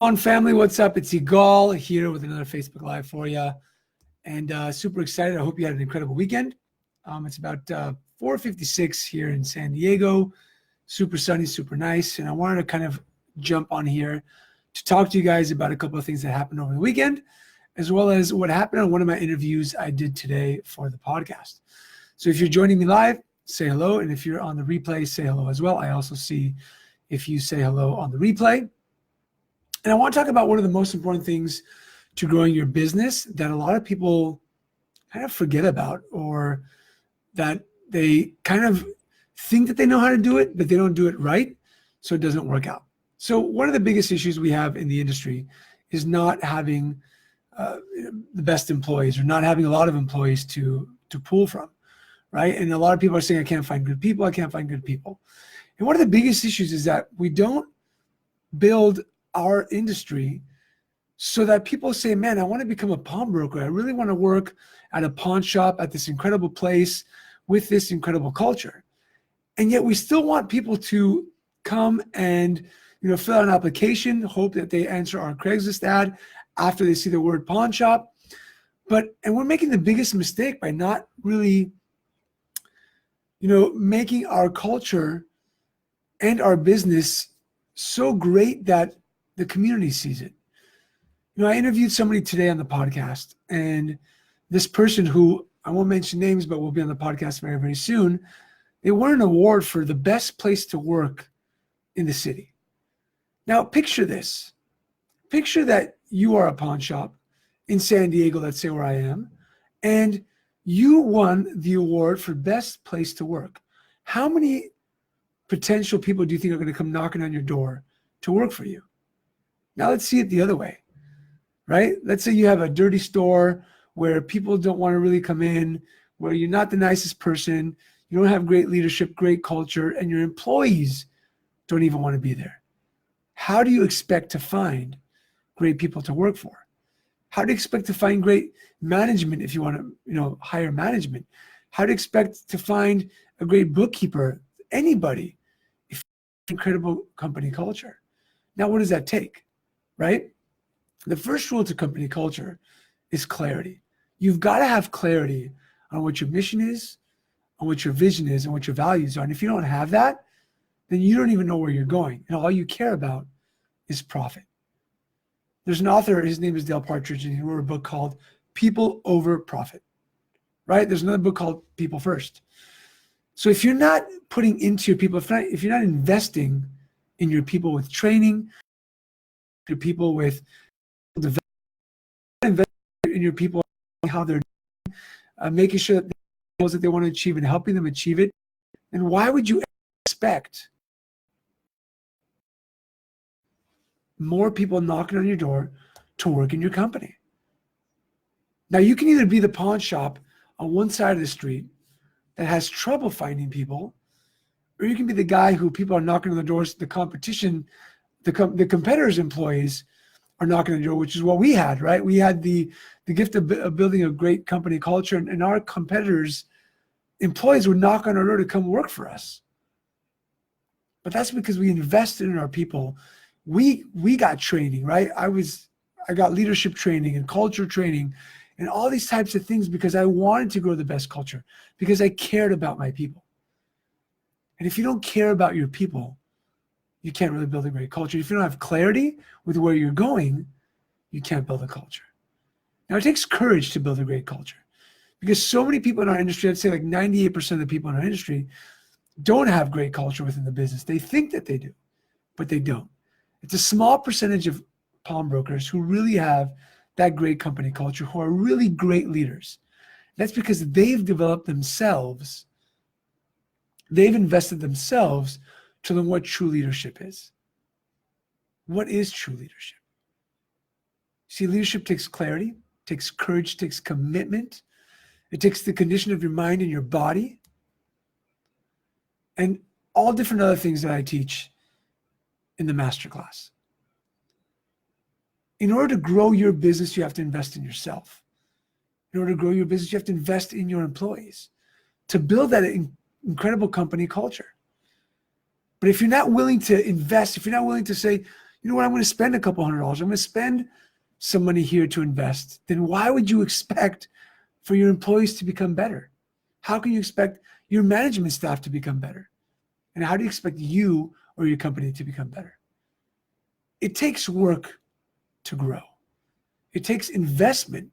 On family, what's up? It's Yigal here with another Facebook Live for you, and super excited. I hope you had an incredible weekend. It's about 4:56 here in San Diego. Super sunny, super nice, and I wanted to kind of jump on here to talk to you guys about a couple of things that happened over the weekend, as well as what happened on one of my interviews I did today for the podcast. So if you're joining me live, say hello, and if you're on the replay, say hello as well. I also see if you say hello on the replay. And I want to talk about one of the most important things to growing your business that a lot of people kind of forget about, or that they kind of think that they know how to do it, but they don't do it right, so it doesn't work out. So one of the biggest issues we have in the industry is not having the best employees, or not having a lot of employees to pull from, right? And a lot of people are saying, I can't find good people. I can't find good people. And one of the biggest issues is that we don't build our industry so that people say, man, I want to become a pawnbroker. I really want to work at a pawn shop at this incredible place with this incredible culture. And yet we still want people to come and, fill out an application, hope that they answer our Craigslist ad after they see the word pawn shop. And we're making the biggest mistake by not really, making our culture and our business so great that the community sees it. I interviewed somebody today on the podcast, and this person, who I won't mention names, but will be on the podcast very, very soon, they won an award for the best place to work in the city. Now, picture this. Picture that you are a pawn shop in San Diego, let's say where I am, and you won the award for best place to work. How many potential people do you think are going to come knocking on your door to work for you? Now let's see it the other way, right? Let's say you have a dirty store where people don't want to really come in, where you're not the nicest person, you don't have great leadership, great culture, and your employees don't even want to be there. How do you expect to find great people to work for? How do you expect to find great management if you want to, hire management? How do you expect to find a great bookkeeper? Anybody, if you have incredible company culture. Now, what does that take? Right? The first rule to company culture is clarity. You've got to have clarity on what your mission is, on what your vision is, and what your values are. And if you don't have that, then you don't even know where you're going. And all you care about is profit. There's an author, his name is Dale Partridge, and he wrote a book called People Over Profit. Right? There's another book called People First. So if you're not putting into your people, if you're not investing in your people with training, your people with development, investing in your people, how they're making sure that they know that they want to achieve and helping them achieve it, then why would you expect more people knocking on your door to work in your company? Now, you can either be the pawn shop on one side of the street that has trouble finding people, or you can be the guy who people are knocking on the doors, the competition, the competitors' employees are knocking on the door, which is what we had, right? We had the gift of building a great company culture, and our competitors' employees would knock on our door to come work for us. But that's because we invested in our people. We got training, right? I got leadership training and culture training and all these types of things because I wanted to grow the best culture, because I cared about my people. And if you don't care about your people, you can't really build a great culture. If you don't have clarity with where you're going, you can't build a culture. Now, it takes courage to build a great culture, because so many people in our industry, I'd say like 98% of the people in our industry don't have great culture within the business. They think that they do, but they don't. It's a small percentage of pawnbrokers who really have that great company culture, who are really great leaders. That's because they've developed themselves. They've invested themselves to learn what true leadership is. What is true leadership? See, leadership takes clarity, takes courage, takes commitment. It takes the condition of your mind and your body, and all different other things that I teach in the masterclass. In order to grow your business, you have to invest in yourself. In order to grow your business, you have to invest in your employees to build that incredible company culture. But if you're not willing to invest, if you're not willing to say, you know what, I'm going to spend a couple $100. I'm going to spend some money here to invest. Then why would you expect for your employees to become better? How can you expect your management staff to become better? And how do you expect you or your company to become better? It takes work to grow. It takes investment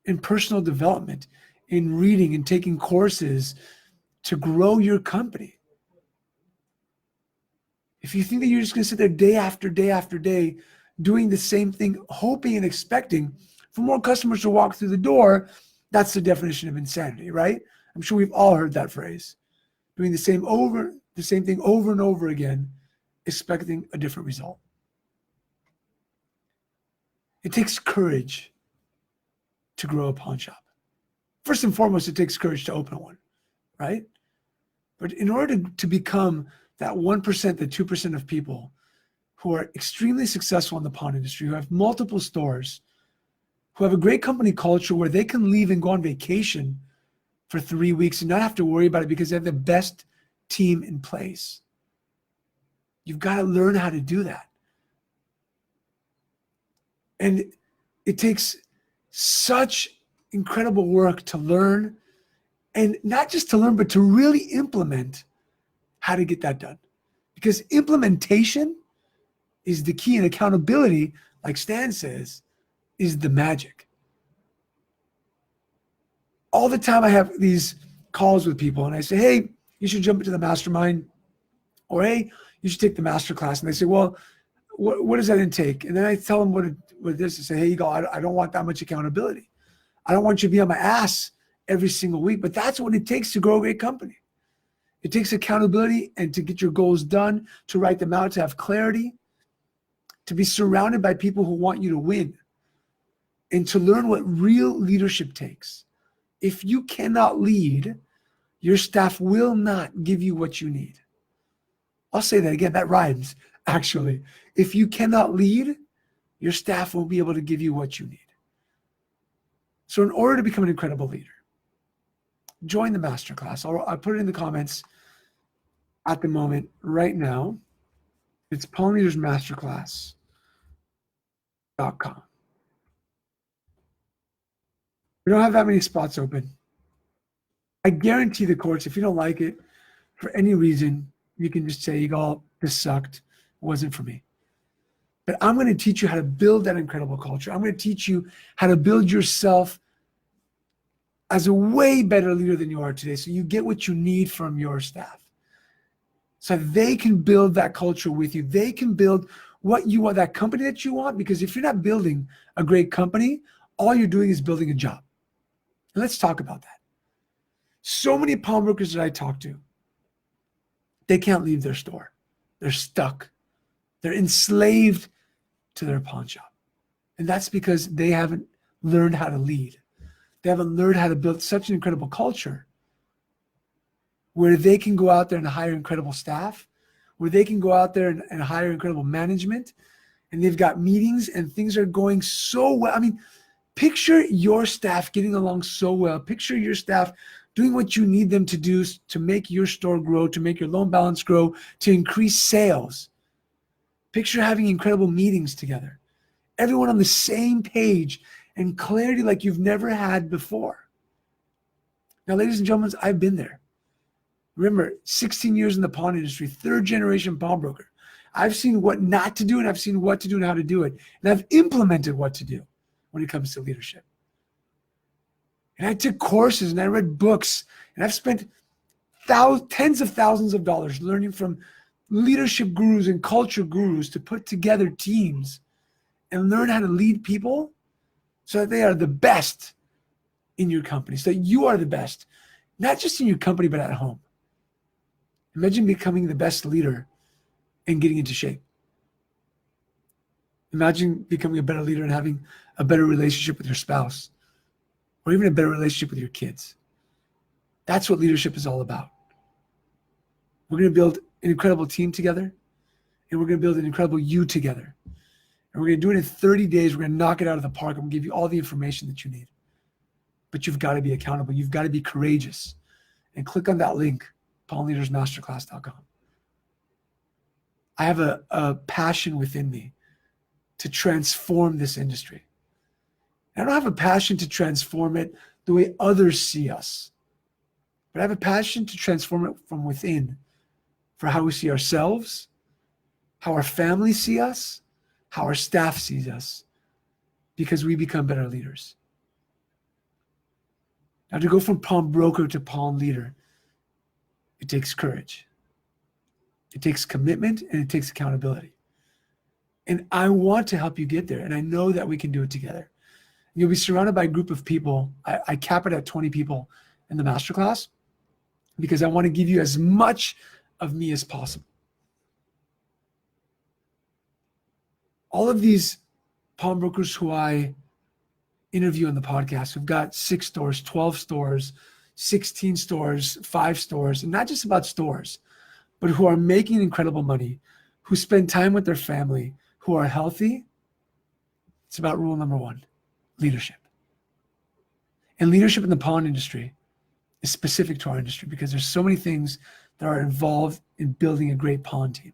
in personal development, in reading and taking courses to grow your company. If you think that you're just going to sit there day after day after day doing the same thing, hoping and expecting for more customers to walk through the door, that's the definition of insanity, right? I'm sure we've all heard that phrase. Doing the same thing over and over again, expecting a different result. It takes courage to grow a pawn shop. First and foremost, it takes courage to open one, right? But in order to become that 1%, the 2% of people who are extremely successful in the pawn industry, who have multiple stores, who have a great company culture where they can leave and go on vacation for 3 weeks and not have to worry about it because they have the best team in place. You've got to learn how to do that. And it takes such incredible work to learn, and not just to learn, but to really implement how to get that done. Because implementation is the key, and accountability, like Stan says, is the magic. All the time I have these calls with people and I say, hey, you should jump into the mastermind, or hey, you should take the master class. And they say, well, what does that intake? And then I tell them what it is. I say, hey, Yigal, I don't want that much accountability. I don't want you to be on my ass every single week, but that's what it takes to grow a great company. It takes accountability and to get your goals done, to write them out, to have clarity, to be surrounded by people who want you to win, and to learn what real leadership takes. If you cannot lead, your staff will not give you what you need. I'll say that again. That rhymes, actually. If you cannot lead, your staff won't be able to give you what you need. So in order to become an incredible leader, join the masterclass. I'll put it in the comments at the moment right now. It's pawnleadersmasterclass.com. We don't have that many spots open. I guarantee the course, if you don't like it for any reason, you can just say, Yigal, this sucked. It wasn't for me. But I'm going to teach you how to build that incredible culture. I'm going to teach you how to build yourself as a way better leader than you are today, so you get what you need from your staff. So they can build that culture with you. They can build what you want, that company that you want, because if you're not building a great company, all you're doing is building a job. And let's talk about that. So many pawnbrokers that I talk to, they can't leave their store. They're stuck. They're enslaved to their pawn shop. And that's because they haven't learned how to lead. They haven't learned how to build such an incredible culture where they can go out there and hire incredible staff, where they can go out there and hire incredible management, and they've got meetings and things are going so well. I mean, picture your staff getting along so well. Picture your staff doing what you need them to do to make your store grow, to make your loan balance grow, to increase sales. Picture having incredible meetings together. Everyone on the same page and clarity like you've never had before. Now, ladies and gentlemen, I've been there. Remember, 16 years in the pawn industry, third generation pawnbroker. I've seen what not to do, and I've seen what to do and how to do it. And I've implemented what to do when it comes to leadership. And I took courses and I read books, and I've spent tens of thousands of dollars learning from leadership gurus and culture gurus to put together teams and learn how to lead people so that they are the best in your company, so that you are the best, not just in your company, but at home. Imagine becoming the best leader and getting into shape. Imagine becoming a better leader and having a better relationship with your spouse, or even a better relationship with your kids. That's what leadership is all about. We're going to build an incredible team together, and we're going to build an incredible you together. And we're going to do it in 30 days. We're going to knock it out of the park. I'm going to give you all the information that you need. But you've got to be accountable. You've got to be courageous. And click on that link, pawnleadersmasterclass.com. I have a passion within me to transform this industry. I don't have a passion to transform it the way others see us, but I have a passion to transform it from within for how we see ourselves, how our families see us, how our staff sees us, because we become better leaders. Now, to go from pawnbroker to pawn leader, it takes courage. It takes commitment and it takes accountability. And I want to help you get there. And I know that we can do it together. You'll be surrounded by a group of people. I cap it at 20 people in the masterclass because I want to give you as much of me as possible. All of these pawnbrokers who I interview on the podcast, who've got 6 stores, 12 stores, 16 stores, 5 stores, and not just about stores, but who are making incredible money, who spend time with their family, who are healthy. It's about rule number 1, leadership. And leadership in the pawn industry is specific to our industry because there's so many things that are involved in building a great pawn team.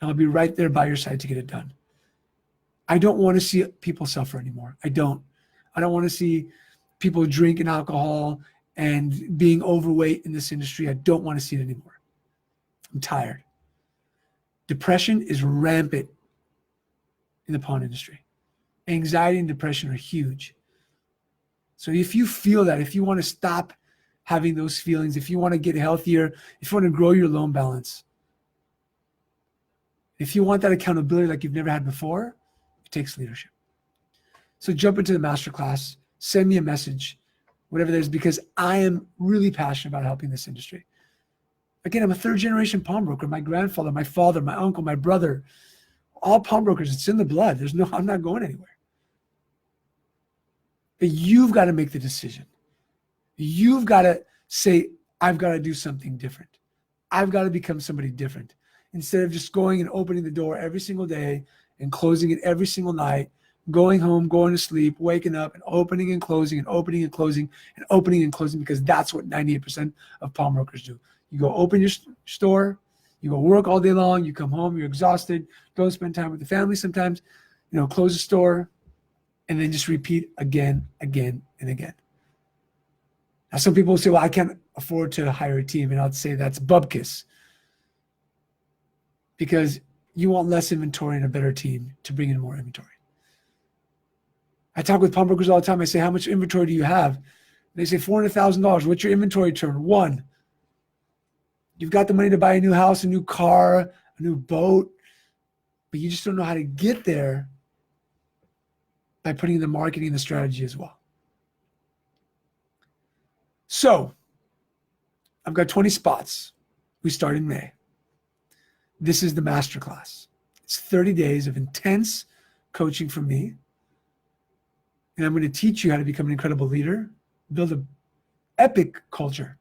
And I'll be right there by your side to get it done. I don't want to see people suffer anymore. I don't want to see people drinking alcohol and being overweight in this industry. I don't want to see it anymore. I'm tired. Depression is rampant in the pawn industry. Anxiety and depression are huge. So if you feel that, if you want to stop having those feelings, if you want to get healthier, if you want to grow your loan balance, if you want that accountability like you've never had before, it takes leadership. So jump into the masterclass, send me a message, whatever that is, because I am really passionate about helping this industry. Again, I'm a 3rd-generation pawnbroker. My grandfather, my father, my uncle, my brother, all pawnbrokers. It's in the blood. I'm not going anywhere. But you've got to make the decision. You've got to say, I've got to do something different. I've got to become somebody different. Instead of just going and opening the door every single day and closing it every single night, going home, going to sleep, waking up and opening and closing and opening and closing and opening and closing, because that's what 98% of pawnbrokers do. You go open your store, you go work all day long, you come home, you're exhausted, don't spend time with the family sometimes, close the store, and then just repeat again, and again. Now, some people will say, well, I can't afford to hire a team. And I'll say that's bubkiss. Because you want less inventory and a better team to bring in more inventory. I talk with pawnbrokers all the time. I say, how much inventory do you have? They say $400,000. What's your inventory turn? 1. You've got the money to buy a new house, a new car, a new boat, but you just don't know how to get there by putting in the marketing and the strategy as well. So I've got 20 spots. We start in May. This is the masterclass. It's 30 days of intense coaching from me. And I'm going to teach you how to become an incredible leader, build an epic culture,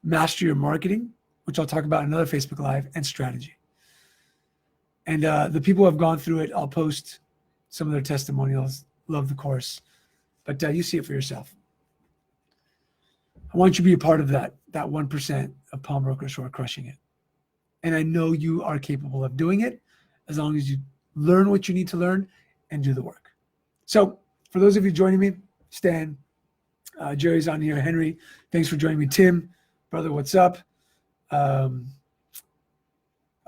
master your marketing, which I'll talk about in another Facebook Live, and strategy. And the people who have gone through it, I'll post some of their testimonials. Love the course. But you see it for yourself. I want you to be a part of that 1% of pawnbrokers who are crushing it. And I know you are capable of doing it as long as you learn what you need to learn and do the work. So for those of you joining me, Stan, Jerry's on here, Henry, thanks for joining me. Tim, brother, what's up?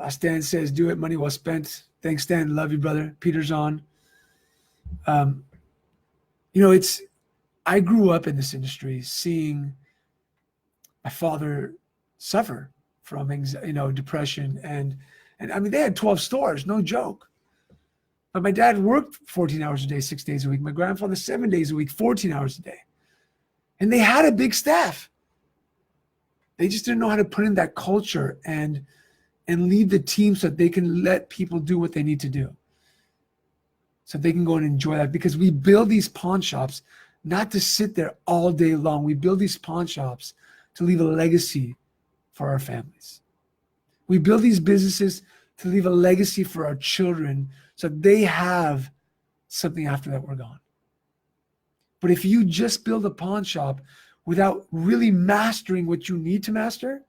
Stan says, do it, money well spent. Thanks, Stan. Love you, brother. Peter's on. I grew up in this industry seeing my father suffer from depression. And I mean, they had 12 stores, no joke. But my dad worked 14 hours a day, 6 days a week. My grandfather, 7 days a week, 14 hours a day. And they had a big staff. They just didn't know how to put in that culture and lead the team so that they can let people do what they need to do. So they can go and enjoy that, because we build these pawn shops not to sit there all day long. We build these pawn shops to leave a legacy for our families. We build these businesses to leave a legacy for our children so they have something after that we're gone. But if you just build a pawn shop without really mastering what you need to master,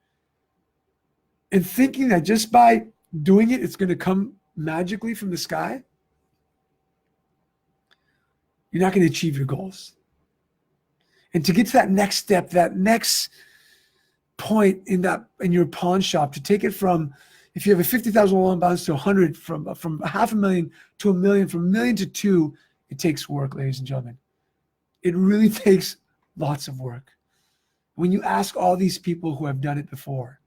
and thinking that just by doing it, it's going to come magically from the sky, you're not going to achieve your goals. And to get to that next step, that next point in your pawn shop, to take it from, if you have a $50,000 balance to 100, from $500,000 to $1 million, from $1 million to $2 million, it takes work, ladies and gentlemen. It really takes lots of work. When you ask all these people who have done it before,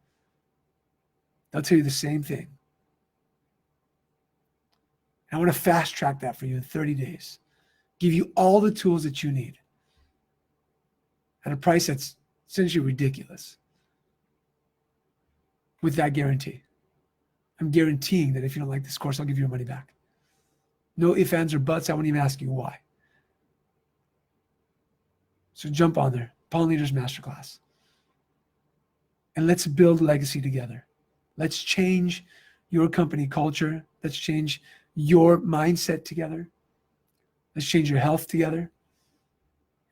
they'll tell you the same thing. And I want to fast track that for you in 30 days. Give you all the tools that you need at a price that's essentially ridiculous. With that guarantee. I'm guaranteeing that if you don't like this course, I'll give you your money back. No ifs, ands, or buts. I won't even ask you why. So jump on there. Pawn Leaders Masterclass. And let's build legacy together. Let's change your company culture. Let's change your mindset together. Let's change your health together.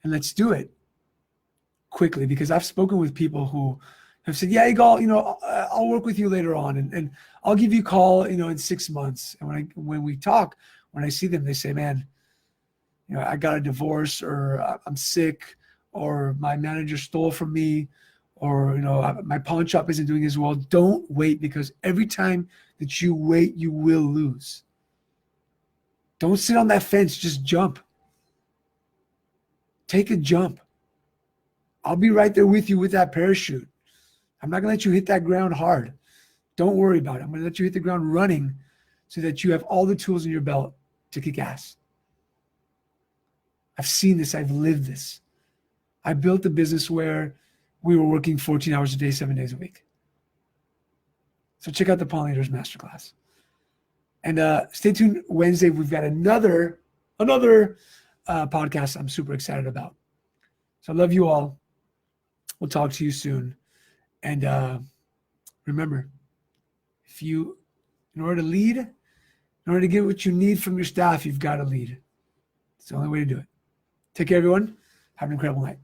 And let's do it quickly, because I've spoken with people who have said, yeah, Yigal, I'll work with you later on, and I'll give you a call, in 6 months. And when we talk, when I see them, they say, man, I got a divorce, or I'm sick, or my manager stole from me, or, my pawn shop isn't doing as well. Don't wait, because every time that you wait, you will lose. Don't sit on that fence. Just jump. Take a jump. I'll be right there with you with that parachute. I'm not going to let you hit that ground hard. Don't worry about it. I'm going to let you hit the ground running so that you have all the tools in your belt to kick ass. I've seen this. I've lived this. I built a business where we were working 14 hours a day, 7 days a week. So check out the Pawn Leaders Masterclass. And stay tuned Wednesday. We've got another podcast I'm super excited about. So I love you all. We'll talk to you soon. And remember, in order to lead, in order to get what you need from your staff, you've got to lead. It's the only way to do it. Take care, everyone. Have an incredible night.